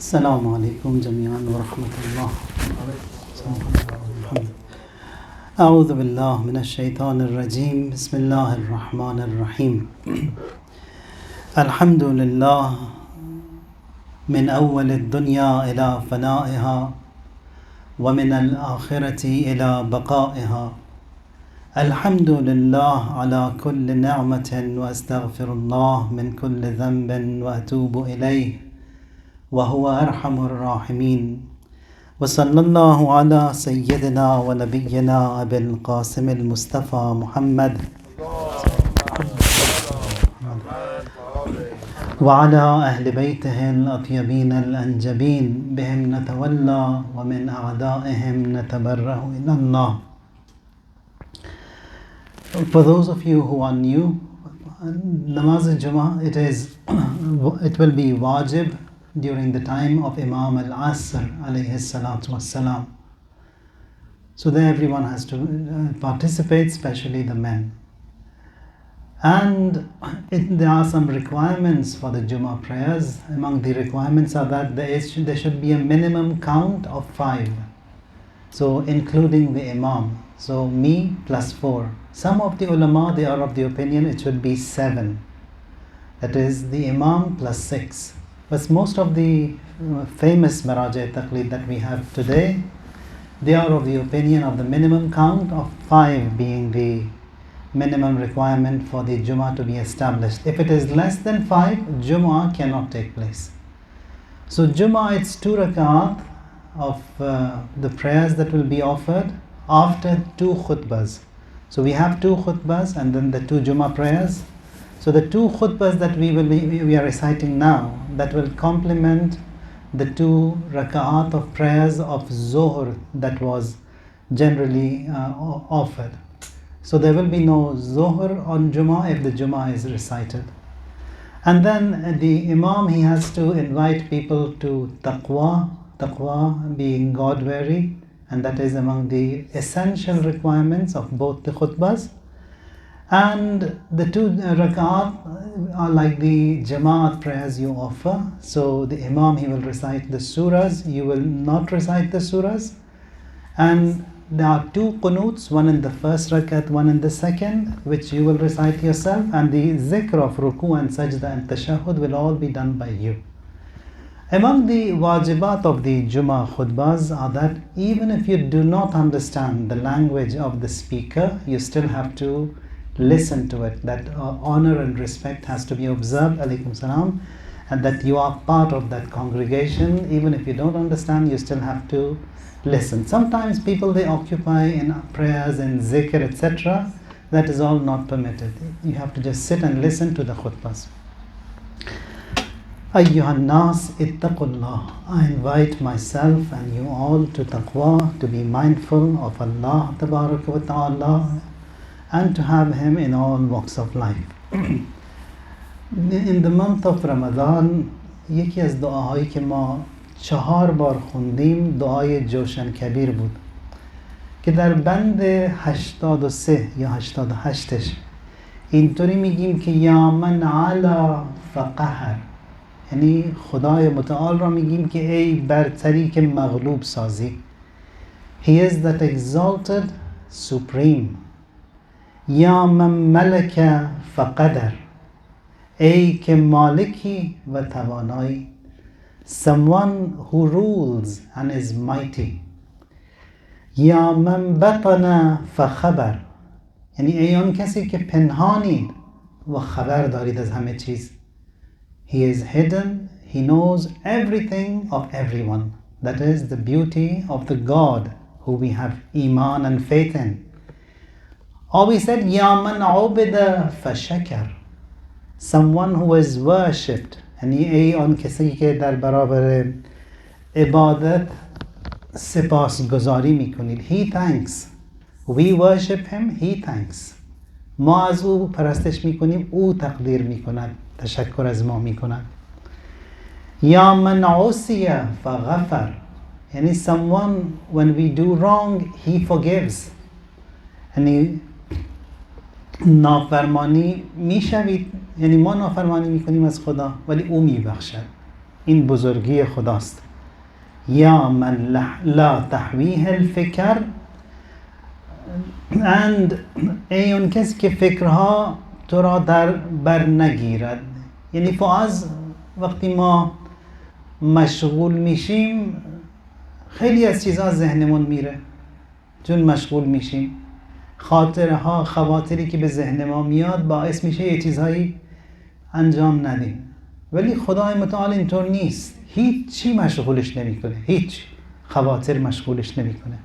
السلام عليكم جميعا ورحمة الله. أعوذ بالله من الشيطان الرجيم. بسم الله الرحمن الرحيم. الحمد لله من أول الدنيا إلى فنائها ومن الآخرة إلى بقائها. الحمد لله على كل نعمة وأستغفر الله من كل ذنب وأتوب إليه وهو أرحم الراحمين. وصلى الله على سيدنا ونبينا أبي القاسم المصطفى محمد وعلى أهل بيته الأطيبين الأنجبين، بهم نتولى ومن أعدائهم نتبرأ إلى الله. For those of you who are new, Namaz al-Jum'ah, it will be wajib during the time of Imam al-Asr alayhi salatu wassalam. So there everyone has to participate, especially the men. And there are some requirements for the Jummah prayers. Among the requirements are that there should be a minimum count of 5. So including the Imam. So me plus 4. Some of the ulama, they are of the opinion it should be 7. That is the Imam plus 6. But most of the famous Maraja Taqleed that we have today, they are of the opinion of the minimum count of 5 being the minimum requirement for the Jummah to be established. If it is less than 5, Jummah cannot take place. So Jummah, it's 2 rak'at of the prayers that will be offered after 2 khutbahs. So we have 2 khutbahs and then the 2 Jummah prayers. So the 2 khutbahs that we are reciting now, that will complement the 2 rak'at of prayers of Zuhr that was generally offered. So there will be no Zuhr on Jummah if the Jummah is recited. And then the Imam, he has to invite people to taqwa being God-wary, and that is among the essential requirements of both the khutbahs. And the 2 rak'at are like the Jama'at prayers you offer. So the Imam, he will recite the surahs, you will not recite the surahs. And there are 2 qunuts, one in the first rakat, one in the second, which you will recite yourself. And the zikr of ruku and sajda and tashahud will all be done by you. Among the wajibat of the Jummah khutbahs are that even if you do not understand the language of the speaker, you still have to listen to it. That honor and respect has to be observed, alaykum salam, and that you are part of that congregation. Even if you don't understand, you still have to listen. Sometimes people, they occupy in prayers and zikr, etc. That is all not permitted. You have to just sit and listen to the khutbahs. Ayyuhan nas ittaqullah. I invite myself and you all to taqwa, to be mindful of Allah tabaraka wa ta'ala, and to have Him in all walks of life. In the month of Ramadan, یکی از دعاهایی که ما 4 بار خوندیم دعای جوشن کبیر بود که در بند 83 یا 88ش اینطوری میگیم که یا من علا فقهر، یعنی خدای متعال را میگیم که ای برتری که مغلوب سازی. He is that exalted supreme. یا من ملک فقدر، ای که مالکی و توانایی. Someone who rules and is mighty. یا من بطن فخبر، یعنی ای آن کسی که پنهانید و خبر دارید از همه چیز. He is hidden, he knows everything of everyone. That is the beauty of the God who we have iman and faith in. Or we said, Ya man ubida fashakar, someone who is worshipped. یعنی ای آن کسی که در برابر عبادت سپاسگزاری میکنید. He thanks. We worship him, he thanks. ما از او پرستش میکنیم، او تقدیر میکند، تشکر از ما میکند. یا من عصی فغفر، یعنی someone when we do wrong he forgives. یعنی نافرمانی میشوید، یعنی ما نافرمانی میکنیم از خدا ولی او میبخشد. این بزرگی خداست. یا من لا تحویه الفکر، and ای اون کسی که فکرها تو را در بر نگیرد. یعنی فاز وقتی ما مشغول میشیم خیلی از چیزها ذهنمون میره، چون مشغول میشیم خاطرها خواطری که به ذهن ما میاد باعث میشه یه چیزهایی انجام ندیم. ولی خدای متعال اینطور نیست، هیچ چی مشغولش نمیکنه، هیچ خواطر مشغولش نمیکنه.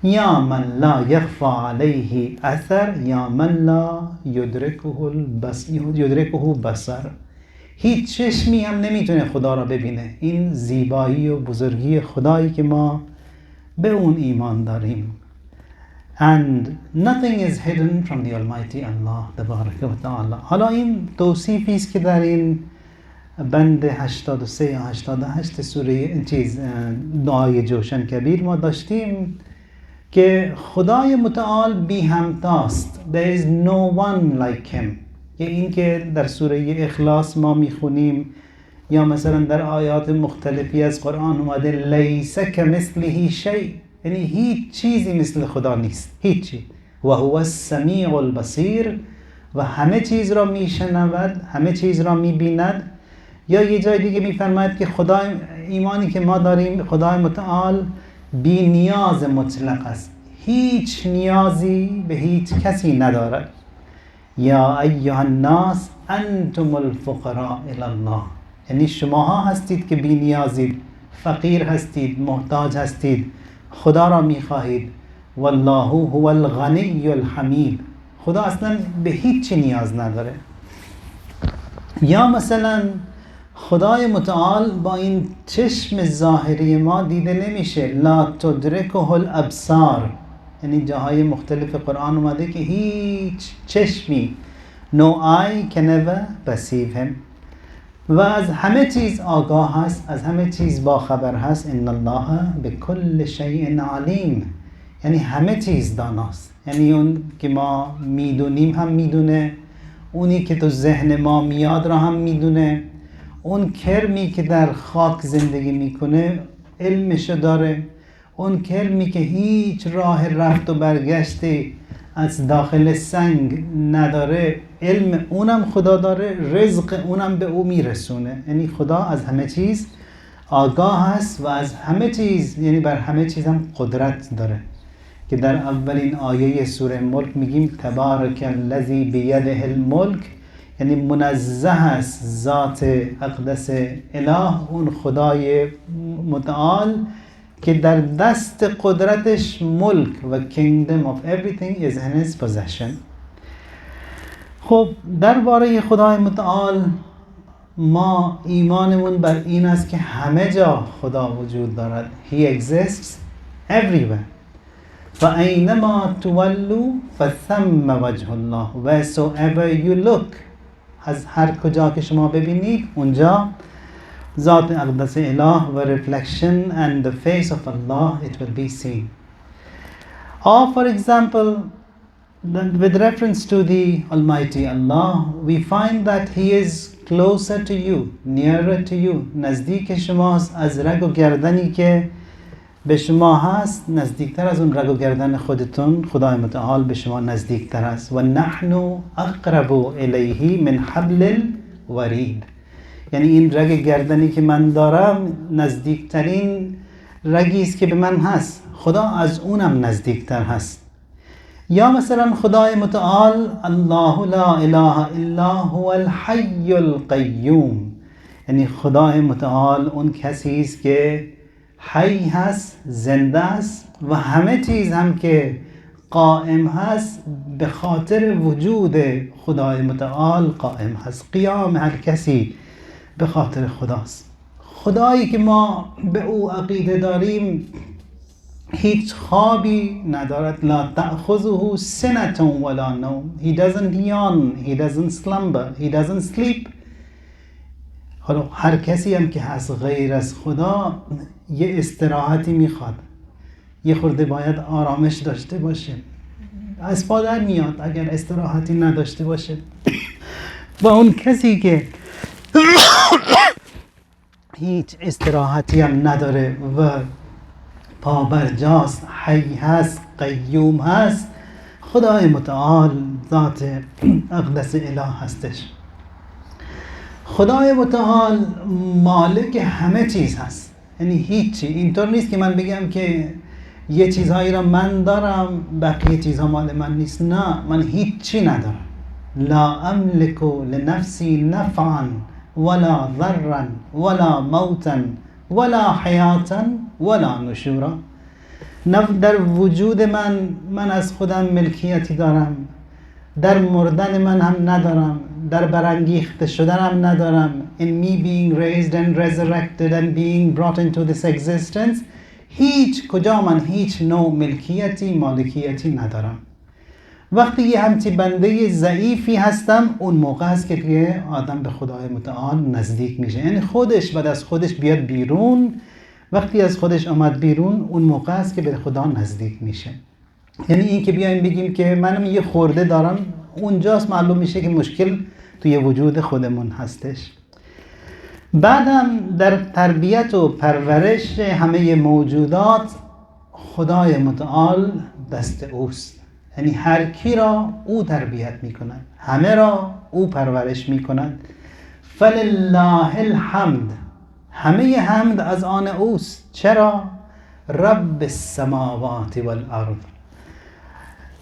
یا من لا یخفا علیه اثر یا من لا یدرکه بصر. هیچ چشمی هم نمیتونه خدا را ببینه. این زیبایی و بزرگی خدایی که ما به اون ایمان داریم. And nothing is hidden from the Almighty Allah تبارک و تعالی. حالا این توصیفی است که در این بند 83 یا 88 سوره دعای جوشن کبیر ما داشتیم که خدای متعال بی همتاست. There is no one like him. یه این که در سوره اخلاص ما میخونیم یا مثلا در آیات مختلفی از قرآن اومده لیس کمثله شیء، یعنی هیچ چیزی مثل خدا نیست، هیچی. و هو السمیع البصیر، و همه چیز را میشنود، همه چیز را میبیند. یا یه جای دیگه میفرماید که خدای ایمانی که ما داریم خدای متعال بی نیاز مطلق است، هیچ نیازی به هیچ کسی ندارد. یا ایها الناس انتم الفقراء الی الله، یعنی شماها هستید که بی نیازید، فقیر هستید، محتاج هستید، خدا را میخواهید. والله هو الغنی الحمید، خدا اصلا به هیچ نیاز نداره. یا مثلا خدای متعال با این چشم ظاهری ما دیده نمیشه، لا تدرکه الابصار، یعنی جاهای مختلف قرآن اومده که هیچ چشمی no eye can ever perceive him، و از همه چیز آگاه هست، از همه چیز باخبر هست. ان الله بكل شیء علیم، یعنی همه چیز داناست، یعنی اون که ما میدونیم هم میدونه، اونی که تو ذهن ما میاد را هم میدونه، اون کرمی که در خاک زندگی میکنه علمشو داره، اون کرمی که هیچ راه رفت و برگشتی از داخل سنگ نداره علم اونم خدا داره، رزق اونم به او میرسونه. یعنی خدا از همه چیز آگاه است و از همه چیز، یعنی بر همه چیز هم قدرت داره، که در اولین آیه سوره ملک میگیم تبارک الذی بیده الملک، یعنی منزه است ذات اقدس اله، اون خدای متعال که در دست قدرتش ملک و kingdom of everything is in his possession. خب درباره خدای متعال ما ایمانمون بر این است که همه جا خدا وجود دارد. He exists everywhere. فَأَيْنَمَا تُوَلُّوا فَثَمَّ وَجْهُ اللَّهِ. Wheresoever you look، از هر کجا که شما ببینید اونجا ذات اقدس اله و reflection and the face of Allah it will be seen. Or for example, with reference to the Almighty Allah, we find that He is closer to you, nearer to you. نزدیک شماست از رگ و گردنی که به شما هست، نزدیکتر از اون رگ و گردن خودتون. خدای متعال به شما نزدیکتر است. و نحن اقرب الیه من حبل الورید، یعنی این رگ گردنی که من دارم نزدیکترین رگی است که به من هست، خدا از اونم نزدیکتر هست. یا مثلا خدای متعال الله لا اله الا هو الحی القیوم، یعنی خدای متعال اون کسی است که حی هست، زنده است، و همه چیز هم که قائم هست به خاطر وجود خدای متعال قائم هست. قیام هر کسی به خاطر خداست. خدایی که ما به او عقیده داریم هیچ خوابی ندارد. لا تأخذه سنة ولا نوم. He doesn't yawn, he doesn't slumber, he doesn't sleep. حالا هر کسی هم که هست غیر از خدا یه استراحتی میخواد، یه خورده باید آرامش داشته باشه، از پا در میاد اگر استراحتی نداشته باشه. و اون کسی که هیچ استراحتی هم نداره و پابرجاست، حی هست، قیوم هست، خدای متعال ذات اقدس اله هستش. خدای متعال مالک همه چیز هست، یعنی هیچی اینطور نیست که من بگم که یه چیزهایی را من دارم بقیه چیزها مال من نیست. نه، من هیچی ندارم. لا املک لنفسی نفعا ولا ضرا ولا موتا ولا حیاتا ولا نشورا. نه در وجود من از خودم ملکیتی دارم، در مردن من هم ندارم، در برانگیخته شدن هم ندارم. In me being raised and resurrected and being brought into this existence، هیچ کجا من هیچ نوع ملکیتی مالکیتی ندارم. وقتی یه همچی بنده ضعیفی هستم، اون موقع است که آدم به خدای متعال نزدیک میشه، یعنی خودش بعد از خودش بیاد بیرون. وقتی از خودش آمد بیرون، اون موقع است که به خدا نزدیک میشه. یعنی این که بیایم بگیم که منم یه خورده دارم، اونجاست معلوم میشه که مشکل توی وجود خودمون هستش. بعدم در تربیت و پرورش همه موجودات خدای متعال دست اوست، یعنی هر کی را او تربیت میکند، همه را او پرورش میکند. فلله الحمد، همه حمد از آن اوست. چرا؟ رب السماوات والارض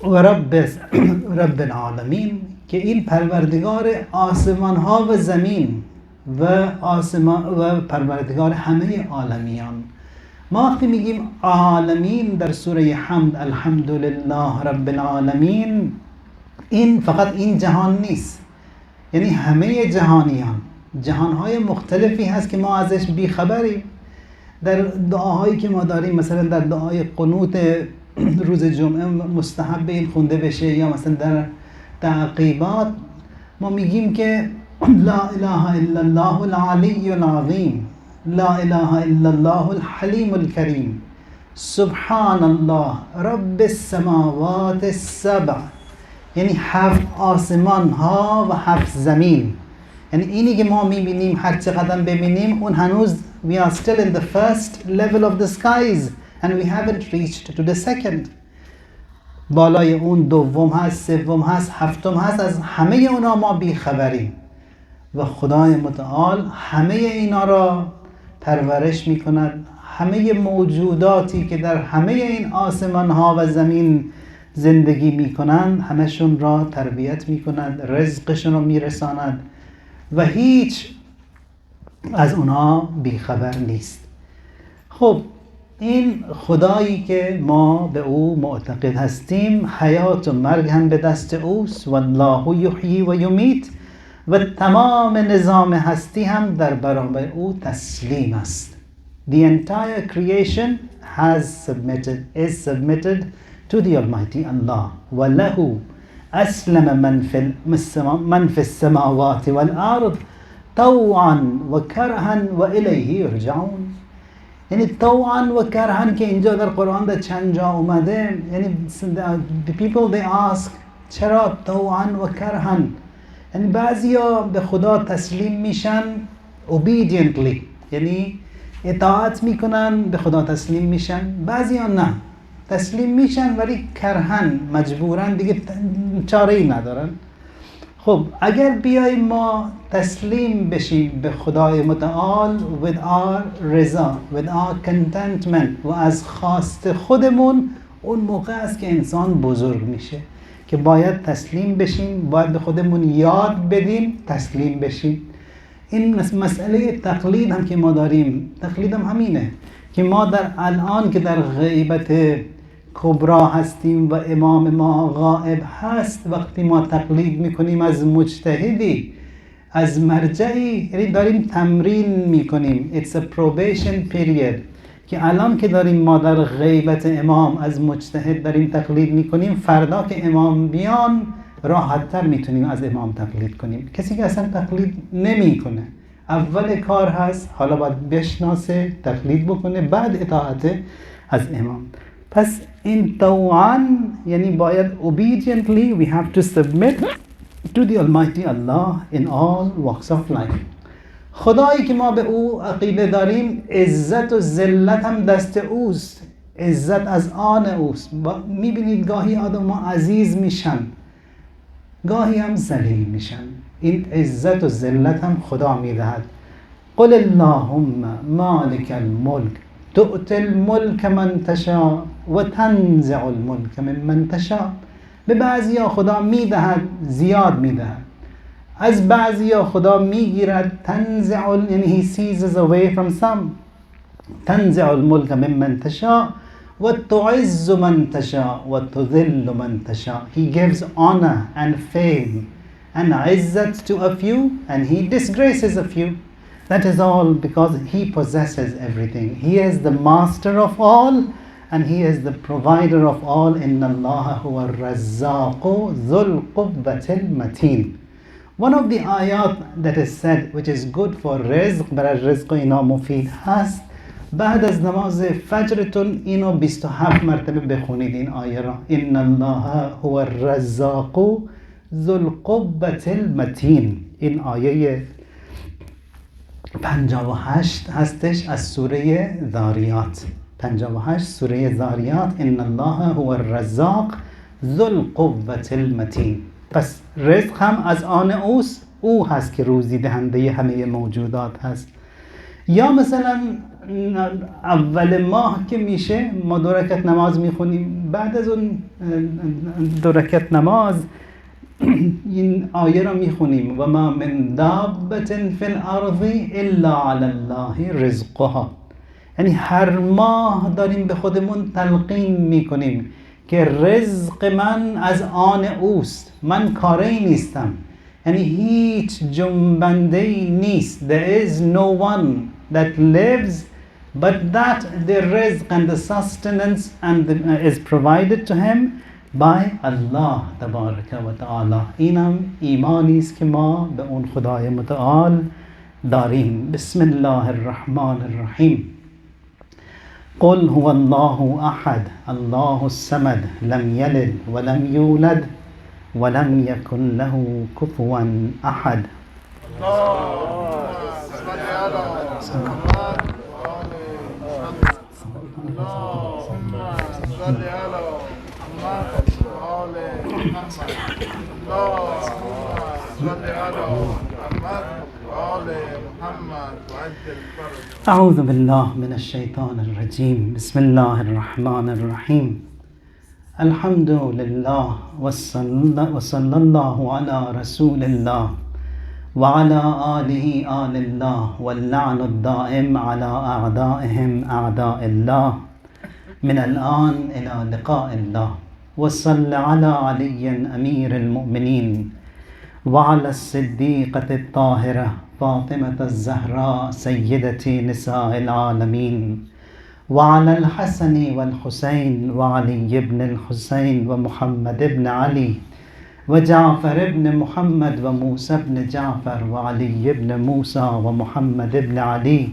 و رب العالمین، که این پروردگار آسمان ها و زمین و پروردگار همه عالمیان. ما وقتی میگیم عالمین در سوره حمد، الحمدلله رب العالمین، این فقط این جهان نیست، یعنی همه جهانیان. جهانهای مختلفی هست که ما ازش بیخبریم. در دعاهایی که ما داریم، مثلا در دعای قنوت روز جمعه مستحب این خونده بشه، یا مثلا در تعقیبات ما میگیم که لا اله الا الله العلی العظیم، لا اله الا الله الحلیم الکریم، سبحان الله رب السماوات السبع، یعنی 7 آسمان ها و 7 زمین. یعنی اینی که ما میبینیم، هر چقدر ببینیم، اون هنوز we are still in the first level of the skies and we haven't reached to the second. بالای اون دوم هست، سوم هست، هفتم هست، از همه اونا ما بیخبریم. و خدای متعال همه اینا را پرورش میکند. همه موجوداتی که در همه این آسمان ها و زمین زندگی میکنند، همشون را تربیت میکند، رزقشون را میرساند و هیچ از اونها بیخبر نیست. خب این خدایی که ما به او معتقد هستیم، حیات و مرگ هم به دست اوست، والله یحیی و یمیت، و تمام نظام هستی هم در برابر او تسلیم است. The entire creation is submitted to the Almighty Allah. وَلَهُ أَسْلَمَ من في السماوات والأرض طوعا و کرها و الیه یرجعون. یعنی طوعا و کرها که اینجا در قرآن در چند جا اومده، یعنی the people they ask چرا طوعا و کرها؟ یعنی بعضیا به خدا تسلیم میشن obediently، یعنی اطاعت میکنن، به خدا تسلیم میشن. بعضیا نه، تسلیم میشن ولی کرهن، مجبورن، دیگه چاره‌ای ندارن. خب اگر بیاییم ما تسلیم بشیم به خدای متعال with our رضا، with our contentment، و از خواست خودمون، اون موقع است که انسان بزرگ میشه، که باید تسلیم بشیم، باید به خودمون یاد بدیم تسلیم بشیم. این مسئله تقلید هم که ما داریم، تقلید هم همینه که ما در الان که در غیبت کبرا هستیم و امام ما غائب هست، وقتی ما تقلید میکنیم از مجتهدی، از مرجعی، یعنی داریم تمرین میکنیم. It's a probation period که الان که داریم ما در غیبت امام از مجتهد داریم تقلید میکنیم، فردا که امام بیان راحت‌تر میتونیم از امام تقلید کنیم. کسی که اصلا تقلید نمیکنه، اول کار هست حالا باید بشناسه، تقلید بکنه، بعد اطاعت از امام. پس این طوعاً یعنی باید obediently we have to submit to the Almighty Allah in all walks of life. خدایی که ما به او عقیده داریم عزت و ذلت هم دست اوست، عزت از آن اوست. میبینید گاهی آدم ها عزیز میشن، گاهی هم ذلیل میشن. این عزت و ذلت هم خدا میدهد. قل اللهم مالک الملک تؤتی الملک من تشاء و تنزع الملک ممن تشاء. به بعضیا خدا میدهد، زیاد میدهد، از بعضیا خدا میگیرد. تنزع یعنی he seizes away from some. تنزع الملک ممن تشاء و تعز من تشاء و تذل من تشاء. He gives honor and fame and izzat to a few and he disgraces a few. That is all because he possesses everything. He is the master of all and he is the provider of all. Inna Allah huwa ar-razzaqu dhul quwwatil mateen. One of the ayat that is said which is good for rizq, برای رزق و اینا مفید هست، بعد از نماز فجرتون اینو 27 مرتبه بخونید این آیه را. ان الله هو الرزاق ذو القوة المتین. این آیه 58 هستش از سوره ذاریات. 58 سوره ذاریات. ان الله هو الرزاق ذو القوة المتین. پس رزق هم از آن اوست، او هست که روزی دهنده همه موجودات هست. یا مثلا اول ماه که میشه ما 2 رکعت نماز میخونیم، بعد از اون 2 رکعت نماز این آیه را میخونیم و ما من دابة فی الارض الا علی الله رزقها. یعنی هر ماه داریم به خودمون تلقین میکنیم که رزق من از آن اوست، من کاری نیستم. یعنی هیچ جنبنده نیست. There is no one that lives but that the rizq and the sustenance and is provided to him by Allah تبارک و تعالی. اینم ایمانی است که ما به اون خدای متعال داریم. بسم الله الرحمن الرحیم. قل هو الله احد الله الصمد لم يلد ولم يولد ولم يكن له كفوا احد. أعوذ بالله من الشيطان الرجيم. بسم الله الرحمن الرحيم. الحمد لله وصلى الله على رسول الله وعلى آله آل الله واللعن الدائم على أعدائهم أعداء الله من الآن إلى لقاء الله. وصل على علي أمير المؤمنين وعلى الصديقة الطاهرة فاطمة الزهراء سيدة نساء العالمين وعلى الحسن والحسين وعلي بن الحسين ومحمد بن علي وجعفر بن محمد وموسى بن جعفر وعلي بن موسى ومحمد بن علي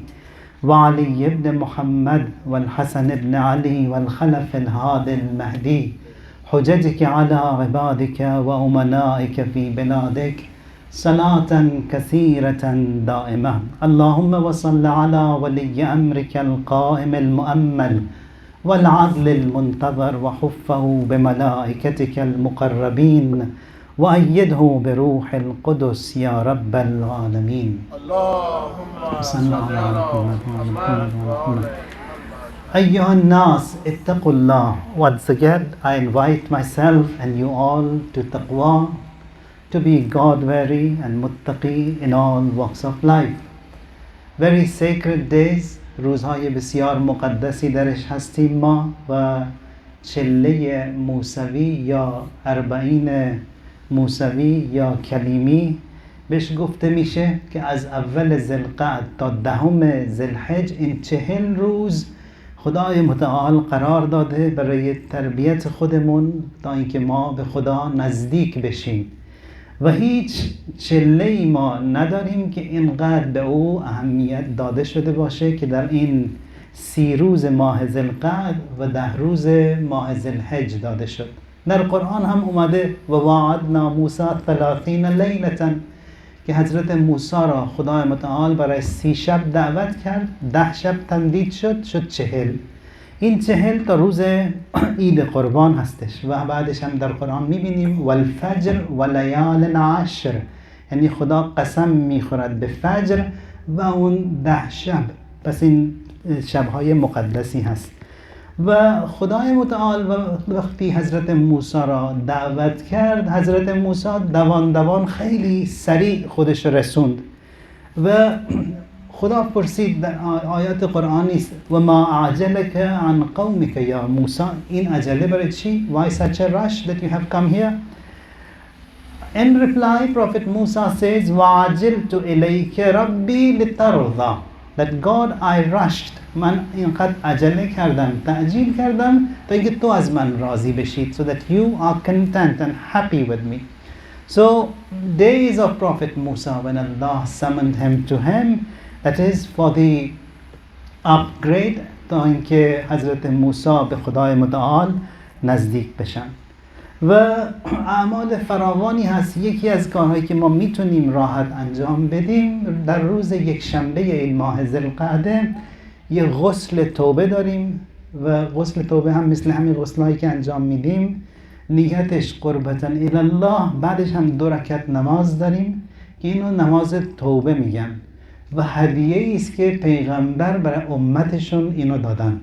وعلي بن محمد والحسن بن علي والخلف الهادي المهدي حججك على عبادك وأمنائك في بلادك صلاة كثيرة دائمة. اللهم وصل على ولي أمرك القائم المؤمل والعدل المنتظر وحفه بملائكتك المقربين وأيده بروح القدس يا رب العالمين. اللهم صل على محمد. أيها الناس اتقوا الله. Once again I invite myself and you all to taqwa, to be God-wary and muttaqi in all walks of life. Very sacred days. روزهای بسیار مقدسی درش هستیم ما و چله موسوی یا 40 موسوی یا کلیمی بهش گفته میشه که از اول ذوالقعد تا 10 ذوالحج این 40 روز خدای متعال قرار داده برای تربیت خودمون تا اینکه ما به خدا نزدیک بشیم و هیچ چله‌ای ما نداریم که اینقدر به او اهمیت داده شده باشه که در این 30 روز ماه ذوالقعد و 10 روز ماه ذوالحج داده شد. در قرآن هم اومده و وعدنا موسی 30 لیلة که حضرت موسی را خدای متعال برای 30 شب دعوت کرد، 10 شب تمدید شد 40. این 40 تا روز عید قربان هستش و بعدش هم در قرآن میبینیم والفجر و لیال عشر، یعنی خدا قسم میخورد به فجر و اون 10 شب، پس این شبهای مقدسی هست. و خدای متعال وقتی حضرت موسی را دعوت کرد، حضرت موسی دوان خیلی سریع خودش رسوند و خدا پرسید در آیات قرآنی است و ما اعجلک عن قومک یا موسی، این عجله برای چی؟ Why such a rush that you have come here? In reply, Prophet Musa says وَعَجِلْتُ إِلَيْكَ رَبِّي لِتَرْضَى, that God I rushed, من اینقدر عجله کردم، تعجیل کردم تا اینکه تو از من راضی بشید, so that you are content and happy with me. So days of Prophet Musa when Allah summoned him to him, that is for the upgrade تا اینکه حضرت موسی به خدای متعال نزدیک بشن. و اعمال فراوانی هست. یکی از کارهایی که ما میتونیم راحت انجام بدیم در روز یک شنبه این ماه ذوالقعده یه غسل توبه داریم و غسل توبه هم مثل همین غسلایی که انجام میدیم نیتش قربتا الی الله. بعدش هم 2 رکعت نماز داریم که اینو نماز توبه میگن و هدیه‌ای است که پیغمبر برای امتشون اینو دادن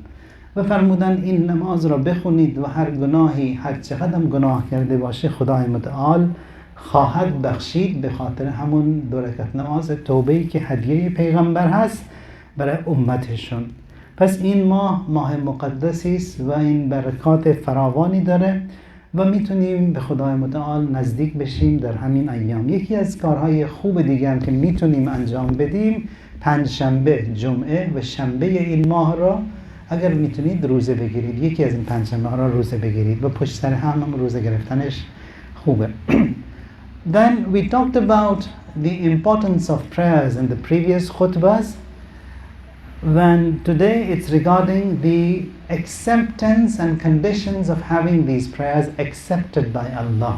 و فرمودن این نماز را بخونید و هر گناهی هر چقدر گناه کرده باشه خدای متعال خواهد بخشید به خاطر همون 2 رکعت نماز توبه‌ای که هدیه پیغمبر هست برای امتشون. پس این ماه مقدسی است و این برکات فراوانی داره و میتونیم به خدای متعال نزدیک بشیم در همین ایام. یکی از کارهای خوب دیگه هم که میتونیم انجام بدیم 5 شنبه، جمعه و شنبه این ماه را اگر میتونید روزه بگیرید. یکی از این 5 شنبه ها را روزه بگیرید و پشت سر هم روزه گرفتنش خوبه. Then we talked about the importance of prayers in the previous khutbahs. When today it's regarding the acceptance and conditions of having these prayers accepted by Allah.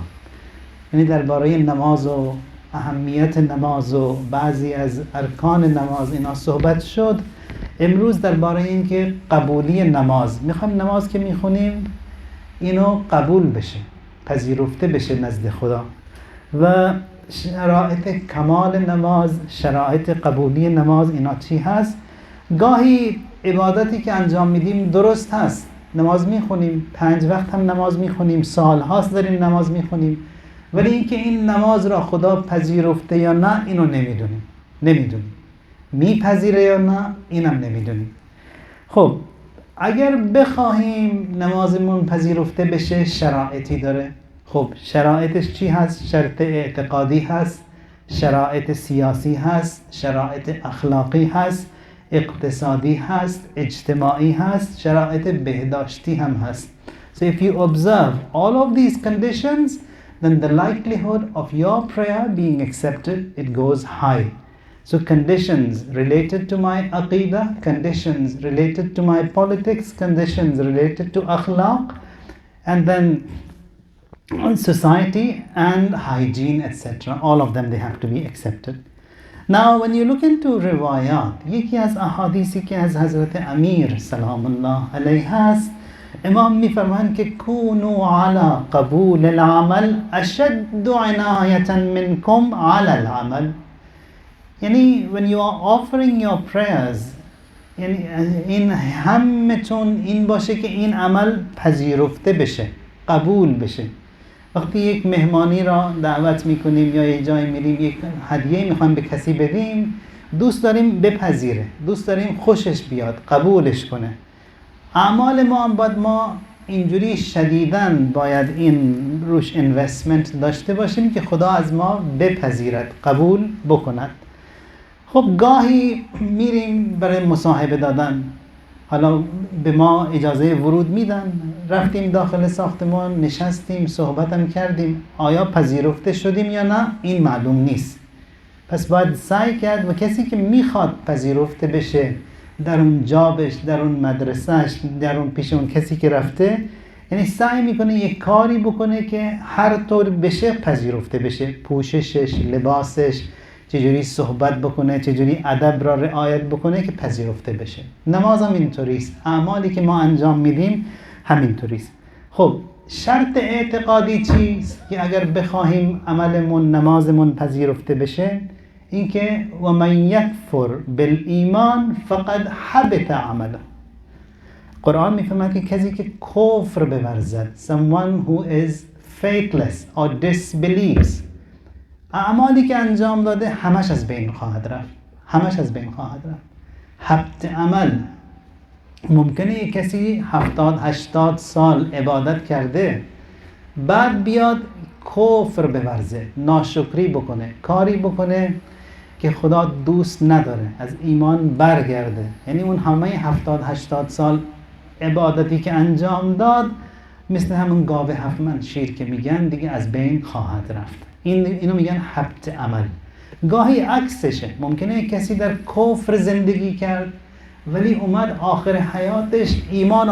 یعنی درباره نماز و اهمیت نماز و بعضی از ارکان نماز اینا صحبت شد. امروز درباره این که قبولی نماز، میخوایم نماز که میخونیم اینو قبول بشه، پذیرفته بشه نزد خدا و شرایط کمال نماز، شرایط قبولی نماز اینا چی هست. گاهی عبادتی که انجام میدیم درست هست، نماز میخونیم، 5 وقت هم نماز میخونیم، سال هاست داریم نماز میخونیم، ولی اینکه این نماز را خدا پذیرفته یا نه اینو نمیدونیم. میپذیره یا نه اینم نمیدونیم. خب اگر بخواهیم نمازمون پذیرفته بشه شرایطی داره. خب شرایطش چی هست؟ شرط اعتقادی هست، شرایط سیاسی هست، شرایط اخلاقی هست، اقتصادی هست، اجتماعی هست، شرایط بهداشتی هم هست. So if you observe all of these conditions, then the likelihood of your prayer being accepted, it goes high. So conditions related to my aqidah, conditions related to my politics, conditions related to akhlaq, and then society and hygiene, etc. All of them, they have to be accepted. Now when you look into riwayat, یکی از احادیثی که از حضرت امیر سلام الله علیه هست، امام میفرمایند که کونوا علی قبول العمل اشد عنایة منکم علی العمل. یعنی when you are offering your prayers، یعنی این همتون این باشه که این عمل پذیرفته بشه، قبول بشه. وقتی یک مهمانی را دعوت میکنیم یا یه جایی میریم یک هدیه میخوایم به کسی بدیم، دوست داریم بپذیره، دوست داریم خوشش بیاد، قبولش کنه. اعمال ما هم باید ما اینجوری شدیداً باید این روش اینوستمنت داشته باشیم که خدا از ما بپذیرد، قبول بکند. خب گاهی میریم برای مصاحبه دادن، حالا به ما اجازه ورود میدن، رفتیم داخل ساختمان، نشستیم، صحبتم کردیم، آیا پذیرفته شدیم یا نه این معلوم نیست. پس باید سعی کرد و کسی که میخواد پذیرفته بشه در اون جابش، در اون مدرسهش، در اون پیش اون کسی که رفته، یعنی سعی میکنه یک کاری بکنه که هر طور بشه پذیرفته بشه، پوششش، لباسش، چجوری صحبت بکنه، چجوری ادب را رعایت بکنه که پذیرفته بشه. نماز هم اینطوری است، اعمالی که ما انجام میدیم همینطوری است. خب شرط اعتقادی چیست که اگر بخواهیم عملمون نمازمون پذیرفته بشه؟ اینکه و من یکفر بالایمان فقد حبط عمله. قرآن میفهمد که کسی که کفر بورزد، someone who is faithless or disbelieves، اعمالی که انجام داده همش از بین خواهد رفت، همش از بین خواهد رفت. حبط عمل، ممکنه یک کسی 70-80 سال عبادت کرده بعد بیاد کفر بورزه، ناشکری بکنه، کاری بکنه که خدا دوست نداره، از ایمان برگرده. یعنی اون همه 70-80 سال عبادتی که انجام داد مثل همون گاوه 7 من شیر که میگن دیگه از بین خواهد رفت. اینو میگن حبط عمل. گاهی عکسشه، ممکنه کسی در کفر زندگی کرد ولی اومد آخر حیاتش ایمان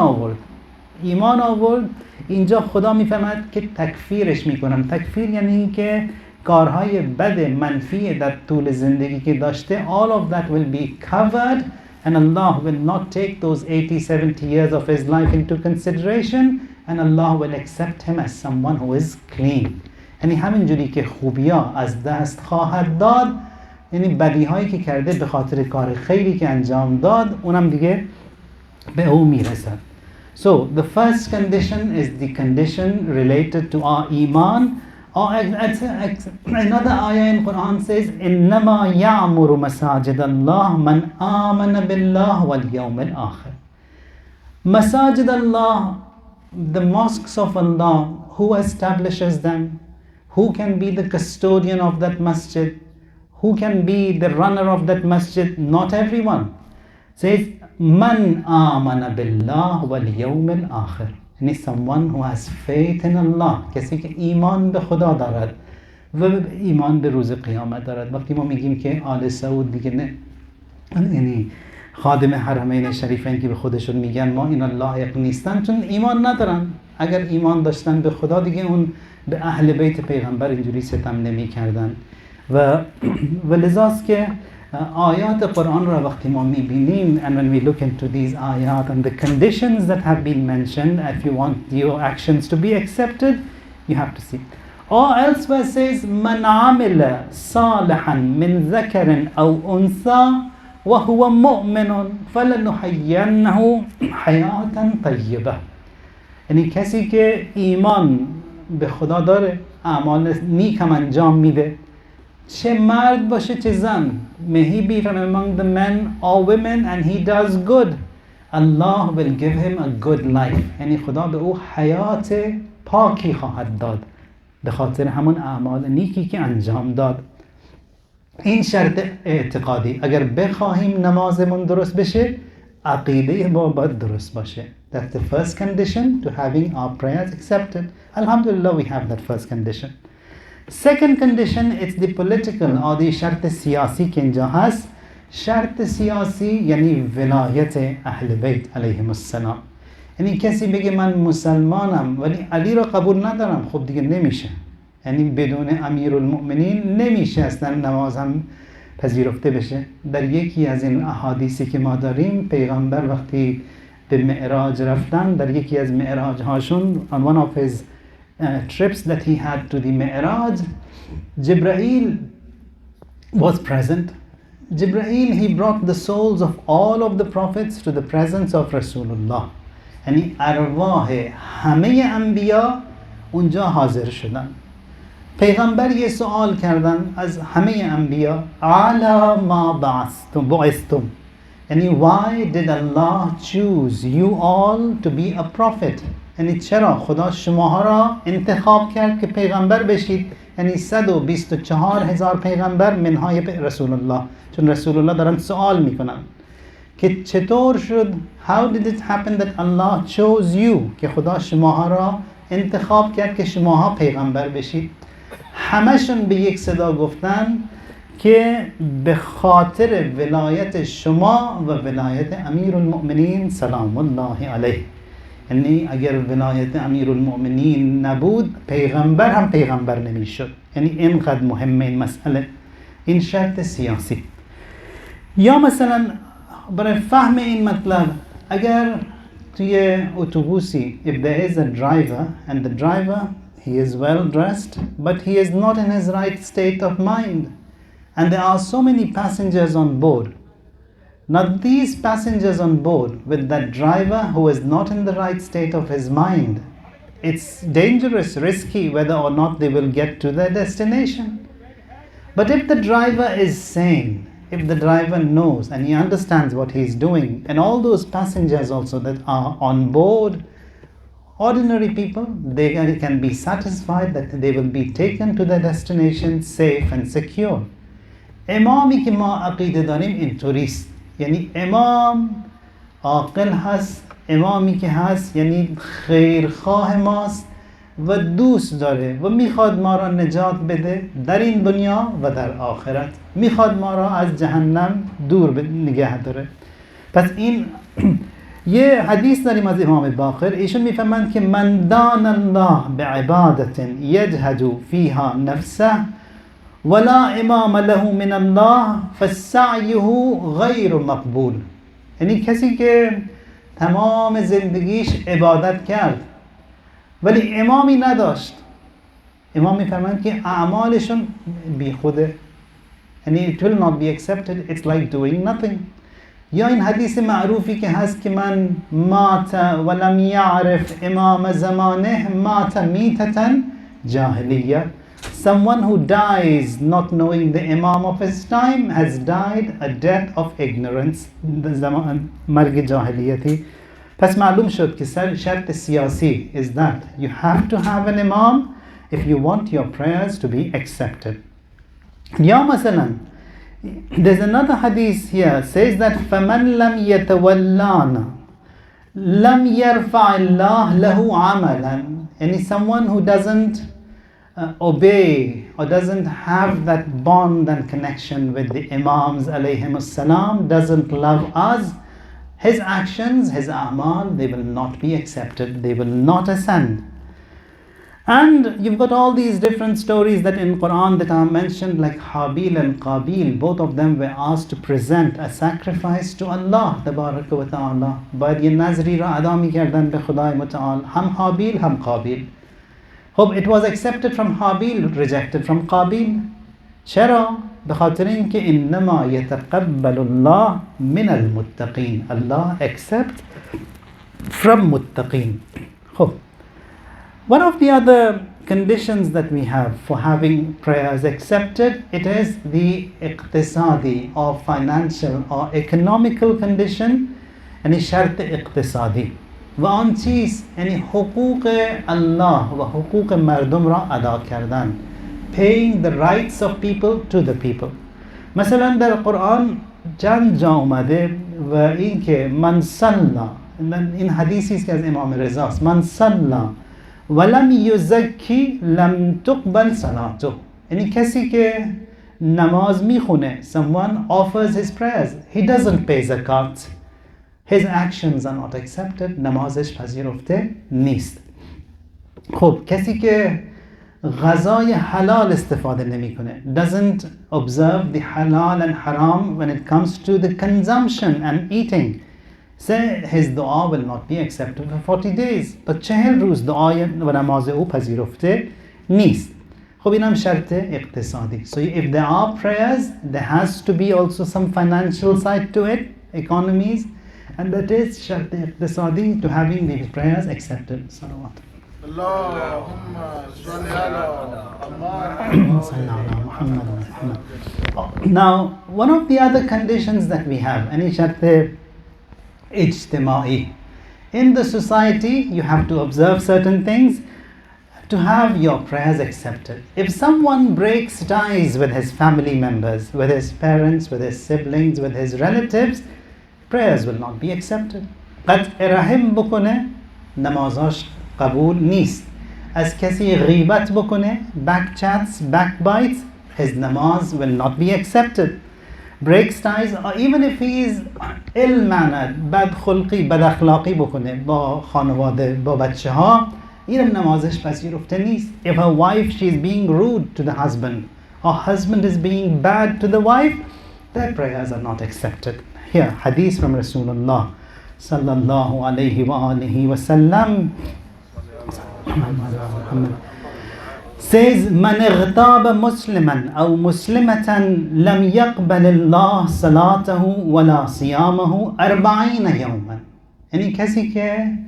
آورد. اینجا خدا میفهمد که تکفیرش میکنم. تکفیر یعنی که کارهای بد منفی در طول زندگی که داشته all of that will be covered and Allah will not take those 80-70 years of his life into consideration and Allah will accept him as someone who is clean. یعنی همینجوری که خوبیا از دست خواهد داد، یعنی بدیهایی که کرده به خاطر کار خیری که انجام داد اونم دیگه به او میرسد. So the first condition is the condition related to our iman. Another ayah in Quran says إنما يعمر مساجد الله من آمن بالله واليوم الآخر. Masajid Allah, the mosques of Allah, who establishes them? Who can be the custodian of that masjid? Who can be the runner of that masjid? Not everyone. Says Man amana billah wal yawm al-akhir. And someone who has faith in Allah. کسی که ایمان به خدا دارد و ایمان به روز قیامت دارد. وقتی ما میگیم که آل سعود دیگه نه، یعنی خادم حرمین شریفین که به خودشون میگن ما این لایق نیستن چون ایمان ندارن. اگر ایمان داشتن به خدا دیگه اون به اهل بیت پیغمبر اینجوری ستم نمی کردن. و لذاست که آیات قرآن را وقتی ما میبینیم and when we look into these ayat and the conditions that have been mentioned, if you want your actions to be accepted, you have to see. Or elsewhere says من عمل صالحا من ذكر أو أنثى وهو مؤمن فلنحيينه حياة طيبة. یعنی کسی که ایمان به خدا داره، اعمال نیک هم انجام میده، چه مرد باشه چه زن، may he be from among the men or women and he does good, Allah will give him a good life. یعنی خدا به او حیات پاکی خواهد داد به خاطر همون اعمال نیکی که انجام داد. این شرط اعتقادی. اگر بخواهیم نمازمون درست بشه، عقیده ما باید درست باشه. That's the first condition to having our prayers accepted. Alhamdulillah, we have that first condition. Second condition, it's the political or the شرط سیاسی که اینجا هست. شرط سیاسی یعنی ولایت اهل بیت علیهم السلام. یعنی کسی بگه من مسلمانم ولی علی را قبول ندارم، خب دیگه نمیشه. یعنی بدون امیرالمؤمنین نمیشه اصلا نماز هم پذیرفته بشه. در یکی از این احادیثی که ما داریم، پیغمبر وقتی به معراج رفتن، در یکی از معراج هاشون on one of his trips that he had to the Mi'raj, Jibreel was present. Jibreel, he brought the souls of all of the prophets to the presence of Rasulullah. یعنی ارواح همه انبیا اونجا حاضر شدن. پیغمبر یه سوال کردن از همه انبیا، علی ما بعثتم. یعنی why did Allah choose you all to be a prophet؟ یعنی چرا خدا شماها را انتخاب کرد که پیغمبر بشید؟ یعنی 124,000 پیغمبر منهای رسول الله. چون رسول الله دارن سوال میکنن که چطور شد، how did it happen that Allah chose you، که خدا شماها را انتخاب کرد که شماها پیغمبر بشید. همشون به یک صدا گفتن که به خاطر ولایت شما و ولایت امیرالمؤمنین سلام الله علیه. یعنی اگر ولایت امیرالمؤمنین نبود، پیغمبر هم پیغمبر نمیشد. یعنی اینقدر مهمه این مسئله. این شرط سیاسی. یا مثلا برای فهم این مطلب اگر توی اتوبوسی if there is a driver and the driver he is well dressed but he is not in his right state of mind and there are so many passengers on board. Now these passengers on board with that driver who is not in the right state of his mind, it's dangerous, risky whether or not they will get to their destination. But if the driver is sane, if the driver knows and he understands what he is doing, and all those passengers also that are on board, ordinary people, they can be satisfied that they will be taken to their destination safe and secure. امامی که ما عقیده داریم اینطوریست، یعنی امام عاقل هست، امامی که هست یعنی خیرخواه ماست و دوست داره و میخواد ما را نجات بده در این دنیا و در آخرت، میخواد ما را از جهنم دور نگه داره. پس این یه حدیث داریم از امام باقر، ایشون میفهمند که من دان الله بعبادت یجهد فیها نفسه ولا امام له من الله فسعیه غیر مقبول. یعنی کسی که تمام زندگیش عبادت کرد ولی امامی نداشت، امام میفرمایند که اعمالشون بیخوده، یعنی it will not be accepted, it's like doing nothing. یا این حدیث معروفی که هست که من مات ولم یعرف امام زمانه مات میتة جاهلیه. Someone who dies not knowing the imam of his time has died a death of ignorance. مرگ جاهلیتی. پس معلوم شد که شرط سیاسی is that you have to have an imam if you want your prayers to be accepted. یا مثلا there's another hadith here says that فَمَنْ لَمْ يَتَوَلَّانَ لَمْ يَرْفَعِ اللَّهُ لَهُ عَمَلًا. And someone who doesn't obey or doesn't have that bond and connection with the imams alayhim salam, doesn't love us, his actions, his a'mal, they will not be accepted, they will not ascend. And you've got all these different stories that in Quran that are mentioned, like Habil and Qabil, both of them were asked to present a sacrifice to Allah tabaraka wa ta'ala. باید یه نظری را ادا می‌کردن به خدای متعال، هم حابیل هم قابیل. خب it was accepted from Habil, rejected from Qabil. چرا؟ به خاطر اینکه انما یتقبل الله من المتقین. Allah accept from متقین. خب one of the other conditions that we have for having prayers accepted, it is the اقتصادی or financial or economical condition. یعنی شرط اقتصادی و آن چیز یعنی حقوق الله و حقوق مردم را ادا کردن. Paying the rights of people to the people. مثلا در قرآن چند جا اومده و این که من صلا، این حدیثی است که از امام رضاست، من صلا ولم یزکی لم تقبل صلاته. یعنی کسی که نماز میخونه، someone offers his prayers, he doesn't pay zakat, his actions are not accepted, نمازش پذیرفته نیست. خب کسی که غذای حلال استفاده نمیکنه، doesn't observe the halal and haram when it comes to the consumption and eating, say his dua will not be accepted for 40 days. but 40 روز دعای و نماز او پذیرفته نیست. خب اینم شرط اقتصادی. So if there are prayers, there has to be also some financial side to it, economies, and that is شرط اقتصادی to having these prayers accepted. صلوات. Now, one of the other conditions that we have, any shart ijtimai. In the society, you have to observe certain things to have your prayers accepted. If someone breaks ties with his family members, with his parents, with his siblings, with his relatives, prayers will not be accepted. قطع رحم بکنه، نمازاش قبول نیست. از کسی غیبت بکنه، backchats, backbites, his namaz will not be accepted. Breaks ties, or even if he is ill-mannered, بد خلقی، بد اخلاقی بکنه با خانواده، با بچه ها، اینم نمازش پذیرفته نیست. If a wife, she is being rude to the husband, or husband is being bad to the wife, their prayers are not accepted. Here, hadith from Rasulullah sallallahu alayhi wa alihi wa sallam says, Man ightaba musliman aw muslimatan lam yaqbal Allah salatahu wala siyamahu 40 yawman. Yani kisi ke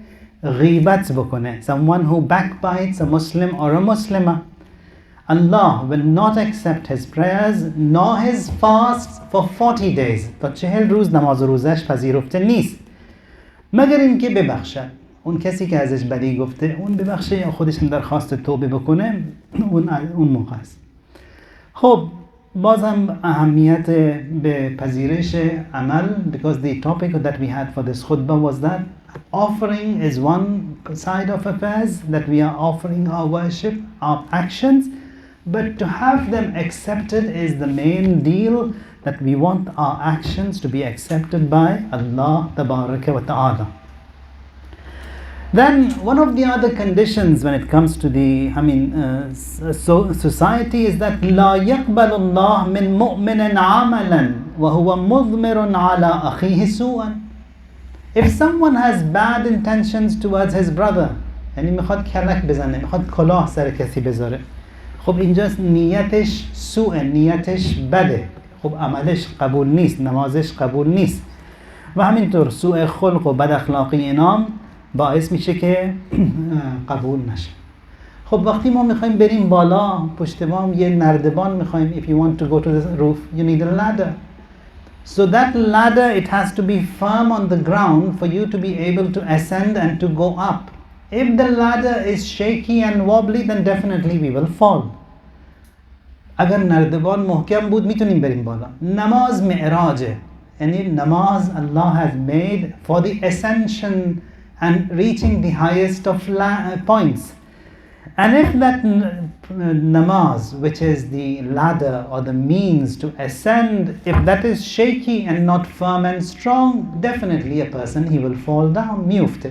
ghibat bukune, someone who backbites a Muslim or a Muslimah, Allah will not accept his prayers nor his fasts for 40 days. تا 40 روز نماز و روزش پذیرفته نیست مگر اینکه ببخشد. اون کسی که ازش بدی گفته اون ببخشه یا خودش هم درخواست توبه بکنه، اون موقع است. خب بازم اهمیت به پذیرش عمل، because the topic that we had for this khutbah was that offering is one side of affairs, that we are offering our worship, our actions, but to have them accepted is the main deal, that we want our actions to be accepted by Allah Tabaraka wa Ta'ala. Then one of the other conditions when it comes to the society is that لا يقبل الله من مؤمن عملا وهو مضمر على أخيه سوءا. If someone has bad intentions towards his brother، یعنی میخواد کلک بزنه، میخواد کلاه سر کسی بذاره، خب اینجاست نیتش سوء، نیتش بده، خب عملش قبول نیست، نمازش قبول نیست. و همینطور سوء خلق و بد اخلاقی اینام باعث میشه که قبول نشه. خب وقتی ما میخوایم بریم بالا، پشت بام یه نردبان میخوایم، if you want to go to the roof you need a ladder. So that ladder, it has to be firm on the ground for you to be able to ascend and to go up. If the ladder is shaky and wobbly, then definitely we will fall. اگر نردبان محکم بود میتونیم بریم بالا. نماز معراجه، یعنی نماز Allah has made for the ascension and reaching the highest of points. And if that namaz, which is the ladder or the means to ascend, if that is shaky and not firm and strong, definitely a person, he will fall down, میفته.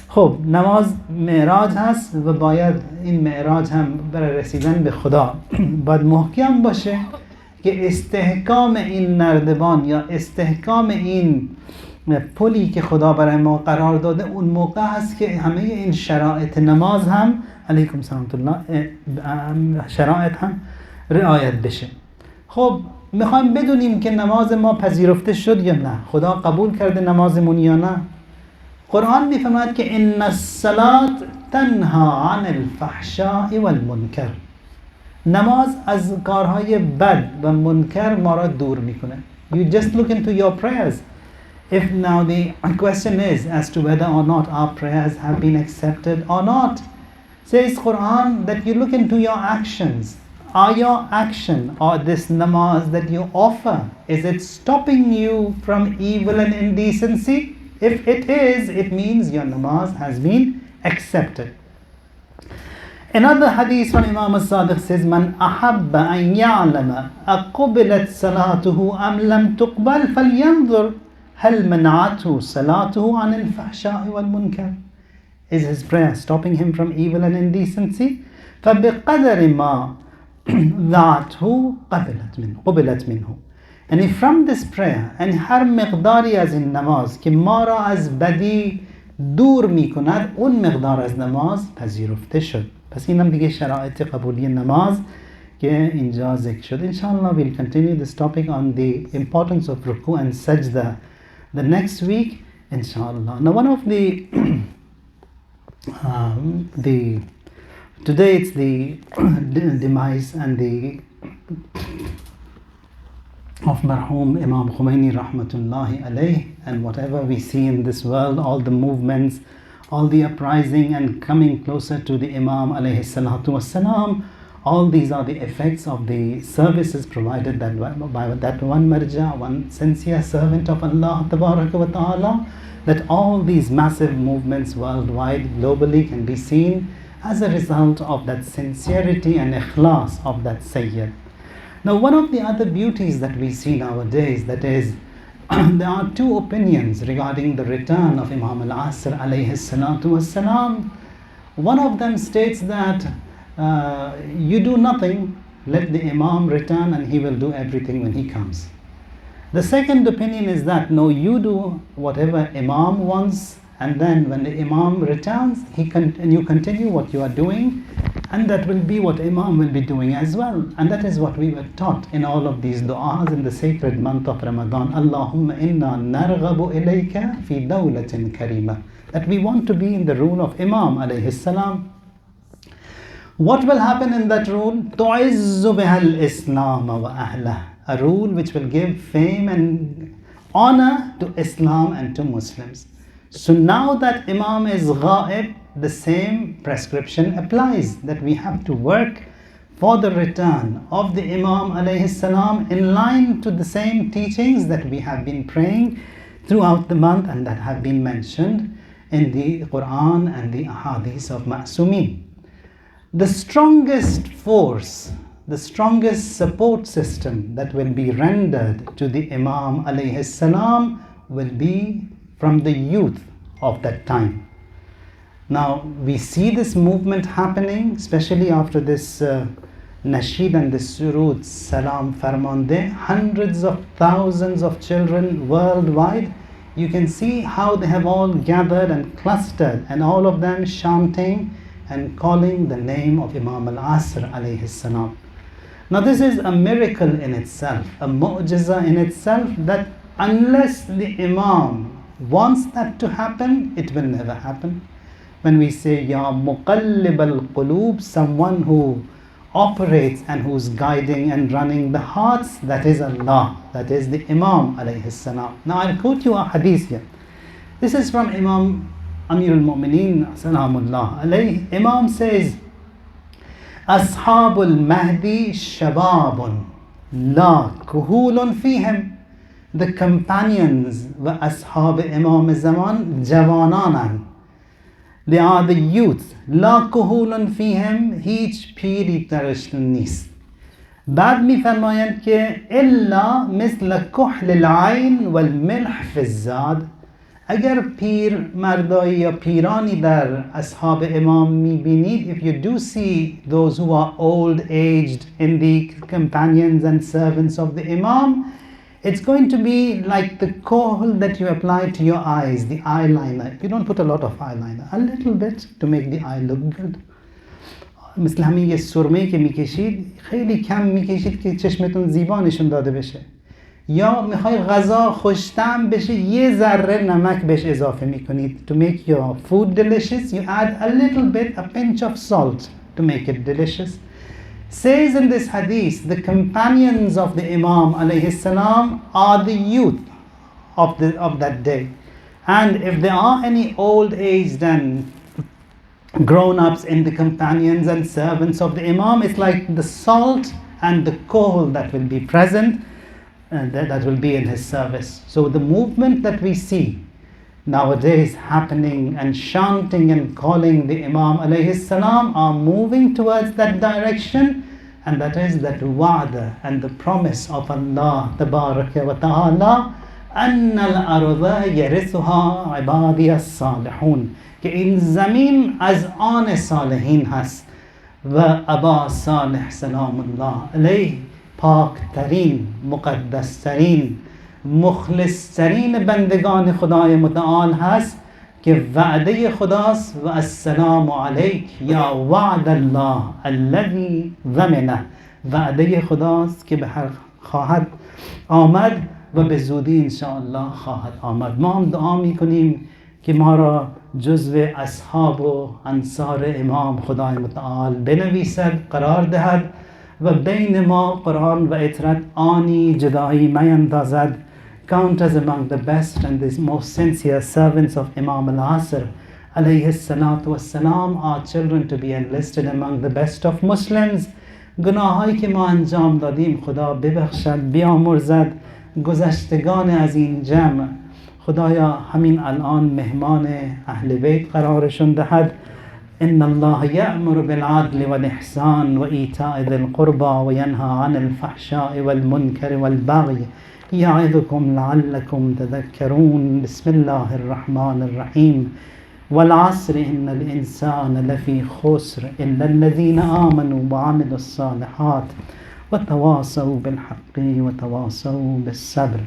خب نماز معراج هست و باید این معراج هم برای رسیدن به خدا باید محکم باشه که استحکام این نردبان یا استحکام این پلی که خدا برای ما قرار داده اون موقع هست که همه این شرایط نماز هم علیکم سلام الله شرایط هم رعایت بشه. خب میخوایم بدونیم که نماز ما پذیرفته شد یا نه، خدا قبول کرده نمازمون یا نه. قرآن میفرماید که ان الصلاة تنها عن الفحشاء والمنکر، نماز از کارهای بد و منکر ما را دور میکنه. You just look into your prayers. If now the question is as to whether or not our prayers have been accepted or not, says Quran that you look into your actions. Are your action or this namaz that you offer, is it stopping you from evil and indecency? If it is, it means your namaz has been accepted. Another hadith from Imam al-Sadiq says, Man ahabba an ya'lama aqbilat salatuhu am lam tuqbal falyanzur hal man'athu salatuhu an al-fahsha'i wal-munkar. Is his prayer stopping him from evil and indecency? فَبِقَدَرِ مَا ذَعَتْهُ قُبِلَتْ مِنْهُ. And from this prayer and هر مقداری از این نماز که ما را از بدی دور می کند، اون مقدار از نماز پذیرفته شد. پس اینم دیگه شرایط قبولی نماز که اینجا ذکر شد. Inshallah we'll continue this topic on the importance of ruku and sajda the next week, inshallah. Now one of the today it's the demise and the of marhum Imam Khomeini rahmatullahi alayh, and whatever we see in this world, all the movements, all the uprising and coming closer to the Imam alayhi salatu wassalam, all these are the effects of the services provided by that one marja, one sincere servant of Allah tabaraka wa ta'ala, that all these massive movements worldwide, globally, can be seen as a result of that sincerity and ikhlas of that Sayyid. Now one of the other beauties that we see nowadays, that is, there are two opinions regarding the return of Imam al-Asr alayhi salatu wassalam. One of them states that you do nothing Let the Imam return and he will do everything when he comes. The second opinion is that no, you do whatever Imam wants, and then when the Imam returns, you continue what you are doing, and that will be what Imam will be doing as well. And that is what we were taught in all of these du'as in the sacred month of Ramadan. Allahumma inna narghabu ilayka fi dawlatin karima. That we want to be in the rule of Imam alayhi salam. What will happen in that rule? تُعِزُّ بِهَا الْإِسْلَامَ وَأَهْلَهُ. A rule which will give fame and honor to Islam and to Muslims. So now that Imam is ghaib, the same prescription applies, that we have to work for the return of the Imam alayhi salam in line to the same teachings that we have been praying throughout the month and that have been mentioned in the Quran and the Ahadith of Ma'sumin. The strongest force, the strongest support system that will be rendered to the Imam alayhi salam will be from the youth of that time. Now we see this movement happening, especially after this Nasheed and this Surud Salam Farmande. Hundreds of thousands of children worldwide, you can see how they have all gathered and clustered, and all of them chanting and calling the name of Imam al-Asr alayhi salam. Now this is a miracle in itself, a mu'jiza in itself, that unless the Imam wants that to happen, it will never happen. When we say Ya Muqallib al-Qulub, someone who operates and who's guiding and running the hearts, that is Allah, that is the Imam alayhi salam. Now I'll quote you a hadith here. This is from Imam Amir al-Mu'mineen salamullah alayhi. Imam says, Ashabul Mahdi shababun la kuhulun fihim. The companions wa ashab Imam Zaman jawananan. They are the youth. La kuhulun fihim, هیچ پیری درشون نیست. بعد میفرمایند که الا مثل کحل العین والملح فی الزاد. اگر پیر مردایی یا پیرانی در اصحاب امام میبینید, if you do see those who are old aged in the companions and servants of the Imam, it's going to be like the kohl that you apply to your eyes, the eyeliner. You don't put a lot of eyeliner, a little bit to make the eye look good. مثل همین یه سرمه‌ای که میکشید, خیلی کم میکشید که چشمتون زیبا نشون داده بشه. یا میخوای غذا خوش‌طعم بشه, یه ذره نمک بهش اضافه میکنید. To make your food delicious, you add a little bit, a pinch of salt to make it delicious. Says in this hadith, the companions of the Imam alayhi salam are the youth of that day. And if there are any old aged and grown-ups in the companions and servants of the Imam, it's like the salt and the kohl that will be present and that will be in his service. So the movement that we see nowadays happening and chanting and calling the Imam alayhi salam are moving towards that direction, and that is that wa'da and the promise of Allah tabaraka wa ta'ala, أن الأرض يرثها عبادي الصالحون, که این زمین از آن صالحین هست. و ابا صالح سلام الله علیه پاک ترین، مقدس ترین، مخلص ترین بندگان خدای متعال هست که وعده خداست. و السلام علیک یا وعد الله الذی ضمنه، وعده خداست که به حق خواهد آمد و به زودی انشاءالله خواهد آمد. ما هم دعا میکنیم که ما را جزو اصحاب و انصار امام خدای متعال بنویسد، قرار دهد و بین ما قرآن و اطرت آنی جدایی میندازد. Count us among the best and the most sincere servants of Imam al-Asr alayhi salatu wassalam, our children to be enlisted among the best of Muslims. گناهایی که ما انجام دادیم خدا ببخشد، بیامرزد. گذشتگان از این جمع خدایا همین الان مهمان اهل بیت قرارشون دهد. ان الله یأمر بالعدل والإحسان وإیتاء ذی القربى وینهى عن الفحشاء والمنکر والبغی یعظکم لعلکم تذکرون. بسم الله الرحمن الرحیم. والعصر إن الإنسان لفي خسر إلا الذين آمنوا وعملوا الصالحات وتواصوا بالحق وتواصوا بالصبر.